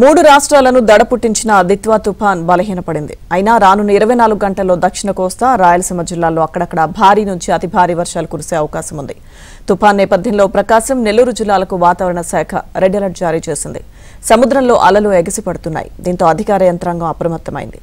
మూడు రాష్ట్రాలను దడపుట్టించిన దిత్వా తుఫాన్ బలహీనపడింది. అయినా రానున్న 24 గంటల్లో దక్షిణ కోస్తా, రాయలసీమ జిల్లాల్లో అక్కడక్కడ భారీ నుంచి అతి భారీ వర్షాలు కురిసే అవకాశం ఉంది. తుఫాన్ నేపథ్యంలో ప్రకాశం, నెల్లూరు జిల్లాలకు వాతావరణ శాఖ రెడ్ అలర్ట్ జారీ చేసింది. సముద్రంలో అలలు ఎగిసిపడుతున్నాయి. దీంతో అధికార యంత్రాంగం అప్రమత్తమైంది.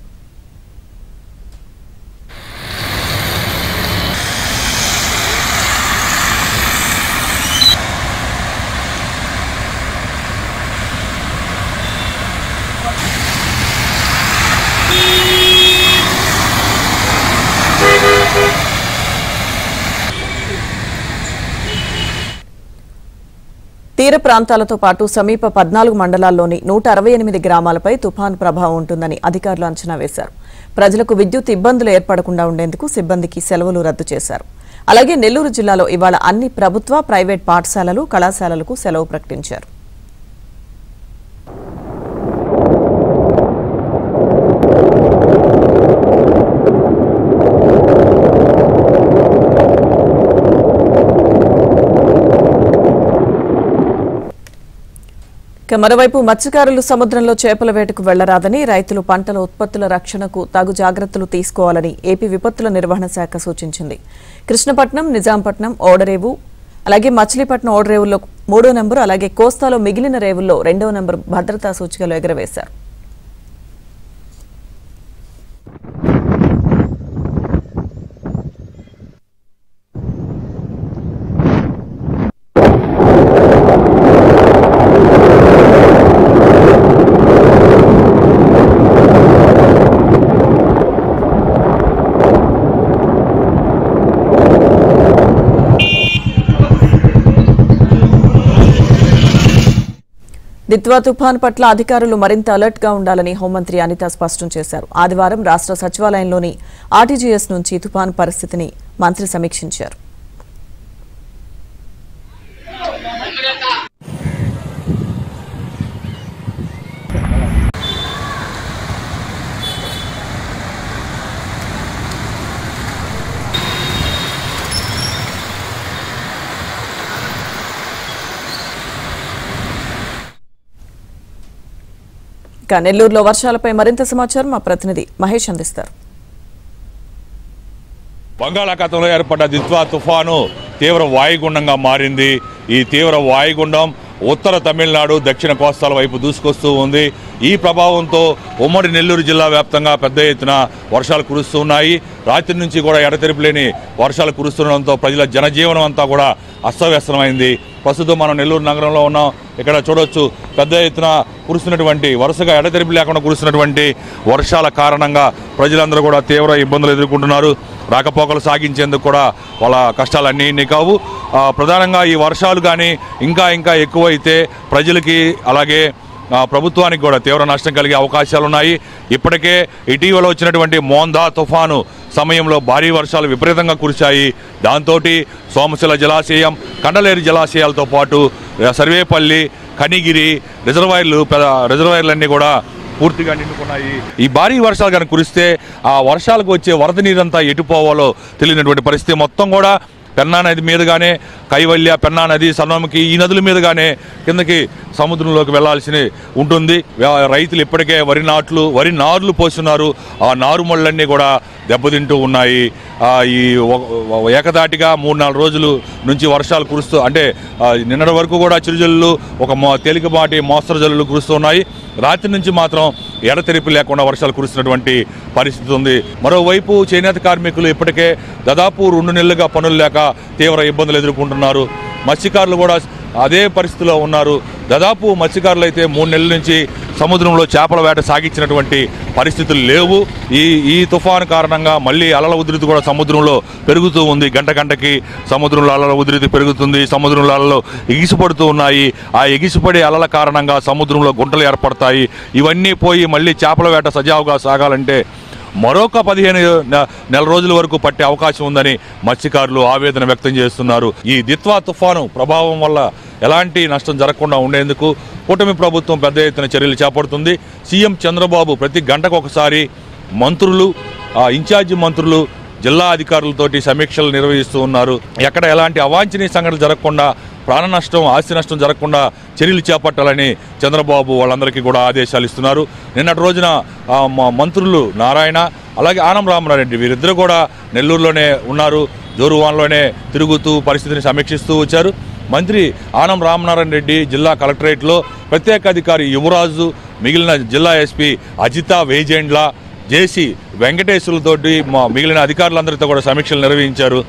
తీర ప్రాంతాలతో పాటు సమీప 14 మండలాల్లోని 168 గ్రామాలపై తుఫాను ప్రభావం ఉంటుందని అధికారులు అంచనా వేశారు. ప్రజలకు విద్యుత్ ఇబ్బందులు ఏర్పడకుండా ఉండేందుకు సిబ్బందికి సెలవులు రద్దు చేశారు. అలాగే నెల్లూరు జిల్లాలో ఇవాళ అన్ని ప్రభుత్వ, ప్రైవేట్ పాఠశాలలు, కళాశాలలకు సెలవు ప్రకటించారు. మరోవైపు మత్స్యకారులు సముద్రంలో చేపల వేటకు వెళ్లరాదని, రైతులు పంటల ఉత్పత్తుల రక్షణకు తగు జాగ్రత్తలు తీసుకోవాలని ఏపీ విపత్తుల నిర్వహణ శాఖ సూచించింది. కృష్ణపట్నం, నిజాంపట్నం, ఓడరేవు, అలాగే మచిలీపట్నం ఓడరేవుల్లో 3వ నెంబరు, అలాగే కోస్తాలో మిగిలిన రేవుల్లో 2వ నెంబరు భద్రతా సూచికలు ఎగురవేశారు. దిత్వా తుఫాన్ పట్ల అధికారులు మరింత అలర్ట్ గా ఉండాలని హోంమంత్రి అనిత స్పష్టం చేశారు. ఆదివారం రాష్ట్ర సచివాలయంలోని ఆర్టీజీఎస్ నుంచి తుఫాన్ పరిస్థితిని మంత్రి సమీక్షించారు. నెల్లూరులో వర్షాలపై మరింత సమాచారం మా ప్రతినిధి మహేష్ అందిస్తారు. బంగాళాఖాతంలో ఏర్పడ్డ దిత్వా తుఫాను తీవ్ర వాయుగుండంగా మారింది. ఈ తీవ్ర వాయుగుండం ఉత్తర తమిళనాడు, దక్షిణ కోస్తాల వైపు దూసుకొస్తూ ఉంది. ఈ ప్రభావంతో ఉమ్మడి నెల్లూరు జిల్లా వ్యాప్తంగా పెద్ద ఎత్తున వర్షాలు కురుస్తున్నాయి. రాత్రి నుంచి కూడా ఎడతెరిపిలేని వర్షాలు కురుస్తుండడంతో ప్రజల జనజీవనం అంతా కూడా అస్తవ్యస్తమైంది. ప్రస్తుతం మనం నెల్లూరు నగరంలో ఉన్నాం. ఇక్కడ చూడొచ్చు పెద్ద ఎత్తున కురుస్తున్నటువంటి, వరుసగా ఎడతెరిపి లేకుండా కురుస్తున్నటువంటి వర్షాల కారణంగా ప్రజలందరూ కూడా తీవ్ర ఇబ్బందులు ఎదుర్కొంటున్నారు. రాకపోకలు సాగించేందుకు కూడా వాళ్ళ కష్టాలన్నీ ఇన్ని కావు. ప్రధానంగా ఈ వర్షాలు కానీ ఇంకా ఎక్కువైతే ప్రజలకి అలాగే ప్రభుత్వానికి కూడా తీవ్ర నష్టం కలిగే అవకాశాలు ఉన్నాయి. ఇప్పటికే ఇటీవల వచ్చినటువంటి మోందా తుఫాను సమయంలో భారీ వర్షాలు విపరీతంగా కురిశాయి. దాంతో సోమశిల జలాశయం, కండలేరు జలాశయాలతో పాటు సర్వేపల్లి, కనిగిరి రిజర్వాయర్లన్నీ కూడా పూర్తిగా నిండుకున్నాయి. ఈ భారీ వర్షాలు కనుక కురిస్తే ఆ వర్షాలకు వచ్చే వరద నీరంతా ఎటుపోవాలో తెలియనటువంటి పరిస్థితి. మొత్తం కూడా పెన్నా నది మీదుగానే కైవల్య, పెన్నా నది, సన్నముఖి, ఈ నదుల మీదుగానే కిందకి సముద్రంలోకి వెళ్లాల్సి ఉంటుంది. రైతులు ఇప్పటికే వరి నారులు పోస్తున్నారు. ఆ నారుమళ్ళన్నీ కూడా దెబ్బతింటూ ఉన్నాయి. ఈ ఏకదాటిగా 3-4 రోజుల నుంచి వర్షాలు కురుస్తూ, అంటే నిన్నటి వరకు కూడా చిరుజల్లులు, ఒక తేలికపాటి మోస్తరు జల్లులు కురుస్తున్నాయి. రాత్రి నుంచి మాత్రం ఎడతెరిపి లేకుండా వర్షాలు కురుస్తున్నటువంటి పరిస్థితి ఉంది. మరోవైపు చేనేత కార్మికులు ఇప్పటికే దాదాపు 2 నెలలుగా పనులు లేక తీవ్ర ఇబ్బందులు ఎదుర్కొంటున్నారు. మత్స్యకారులు కూడా అదే పరిస్థితిలో ఉన్నారు. దాదాపు మత్స్యకారులు అయితే 3 నెలల నుంచి సముద్రంలో చేపల వేట సాగించినటువంటి పరిస్థితులు లేవు. ఈ తుఫాను కారణంగా మళ్ళీ అలల ఉధృతి కూడా సముద్రంలో పెరుగుతూ ఉంది. గంటకి సముద్రంలో అలల ఉధృతి పెరుగుతుంది. సముద్రంలో అలలు ఎగిసిపడుతూ ఉన్నాయి. ఆ ఎగిసిపడే అలల కారణంగా సముద్రంలో గుంటలు ఏర్పడతాయి. ఇవన్నీ పోయి మళ్ళీ చేపల వేట సజావుగా సాగాలంటే మరొక 15 నెల రోజుల వరకు పట్టే అవకాశం ఉందని మత్స్యకారులు ఆవేదన వ్యక్తం చేస్తున్నారు. ఈ దిత్వా తుఫాను ప్రభావం వల్ల ఎలాంటి నష్టం జరగకుండా ఉండేందుకు కూటమి ప్రభుత్వం పెద్ద ఎత్తున చర్యలు చేపడుతుంది. సీఎం చంద్రబాబు ప్రతి గంటకు ఒకసారి మంత్రులు, ఇన్ఛార్జి మంత్రులు జిల్లా అధికారులతోటి సమీక్షలు నిర్వహిస్తూ ఉన్నారు. ఎక్కడ ఎలాంటి అవాంఛనీయ సంఘటనలు జరగకుండా, ప్రాణ నష్టం, ఆస్తి నష్టం జరగకుండా చర్యలు చేపట్టాలని చంద్రబాబు వాళ్ళందరికీ కూడా ఆదేశాలు ఇస్తున్నారు. నిన్నటి రోజున మంత్రులు నారాయణ అలాగే ఆనం రామనారెడ్డి వీరిద్దరూ కూడా నెల్లూరులోనే ఉన్నారు. జోరువాన్లోనే తిరుగుతూ పరిస్థితిని సమీక్షిస్తూ వచ్చారు. మంత్రి ఆనం రామనారాయణ రెడ్డి జిల్లా కలెక్టరేట్లో ప్రత్యేక అధికారి యువరాజు, మిగిలిన జిల్లా ఎస్పీ అజితా వేజెండ్ల, జేసీ వెంకటేశ్వరులతోటి మిగిలిన అధికారులందరితో కూడా సమీక్షలు నిర్వహించారు.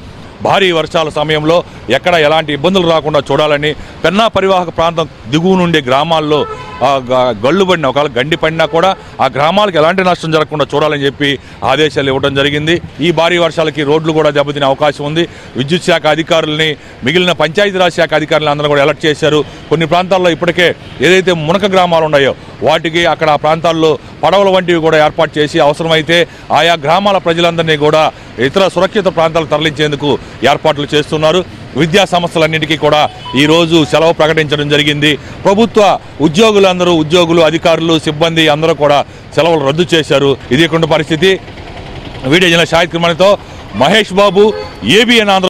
భారీ వర్షాల సమయంలో ఎక్కడ ఎలాంటి ఇబ్బందులు రాకుండా చూడాలని, పెన్నా పరివాహక ప్రాంతం దిగువ నుండి గ్రామాల్లో గళ్ళు పడినా, ఒకవేళ గండి పడినా కూడా ఆ గ్రామాలకు ఎలాంటి నష్టం జరగకుండా చూడాలని చెప్పి ఆదేశాలు ఇవ్వడం జరిగింది. ఈ భారీ వర్షాలకి రోడ్లు కూడా దెబ్బతినే అవకాశం ఉంది. విద్యుత్ శాఖ అధికారులని, మిగిలిన పంచాయతీరాజ్ శాఖ అధికారులను అందరూ కూడా అలర్ట్ చేశారు. కొన్ని ప్రాంతాల్లో ఇప్పటికే ఏదైతే మునక గ్రామాలు ఉన్నాయో వాటికి అక్కడ ఆ ప్రాంతాల్లో పడవల వంటివి కూడా ఏర్పాటు చేసి అవసరమైతే ఆయా గ్రామాల ప్రజలందరినీ కూడా ఇతర సురక్షిత ప్రాంతాలకు తరలించేందుకు ఏర్పాట్లు చేస్తున్నారు. విద్యా సంస్థలన్నింటికీ కూడా ఈరోజు సెలవు ప్రకటించడం జరిగింది. ప్రభుత్వ ఉద్యోగులు, అధికారులు, సిబ్బంది అందరూ కూడా సెలవులు రద్దు చేశారు. ఇది పరిస్థితి. వీడియో జర్నలిస్ట్ షాహిద్ కుమార్తో మహేష్ బాబు, ABN ఆంధ్ర.